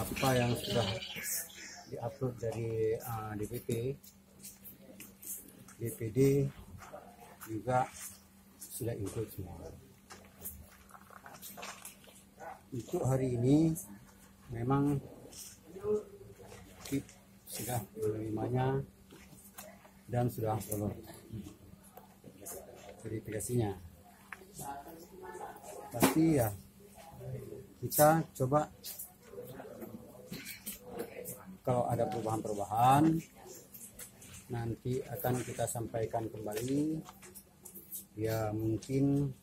apa yang sudah diupload dari DPP, DPD juga sudah include semua. Untuk hari ini memang kita sudah menerimanya dan sudah follow verifikasinya. Tapi ya kita coba kalau ada perubahan-perubahan nanti akan kita sampaikan kembali. Ya mungkin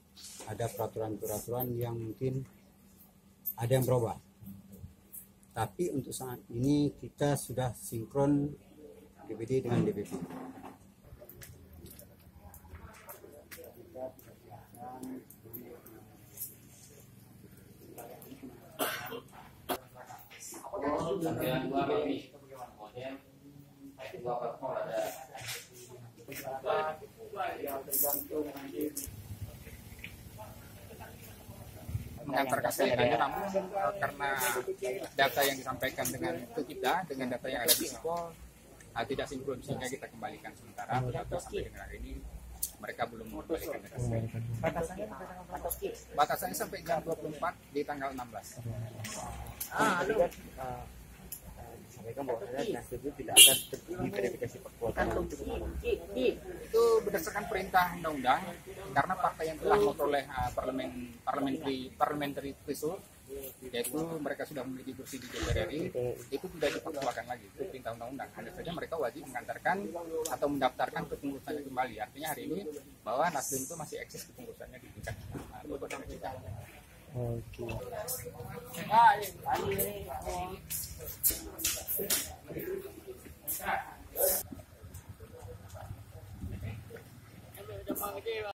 ada peraturan-peraturan yang mungkin ada yang berubah. Tapi untuk saat ini kita sudah sinkron DPD dengan DPP. Mengantarkan selingannya, namun karena data yang disampaikan dengan data yang ada di Sipol tidak sinkron, sehingga kita kembalikan sementara. Atau sampai dengan hari ini mereka belum mengembalikan data. Batasannya sampai jam 24 di tanggal 16. Disampaikan bahwa Nasdem itu tidak akan terjadi verifikasi perkuatan Itu berdasarkan perintah undang-undang, karena partai yang telah memperoleh parliamentary threshold, yaitu mereka sudah memiliki kursi di DPR RI, itu tidak dipersoalkan lagi. Itu perintah undang-undang. Hanya saja mereka wajib mengantarkan atau mendaftarkan kepengurusannya kembali. Artinya hari ini bahwa Nasdem itu masih eksis kepengurusannya di tingkat Kabupaten Cikal. Oke.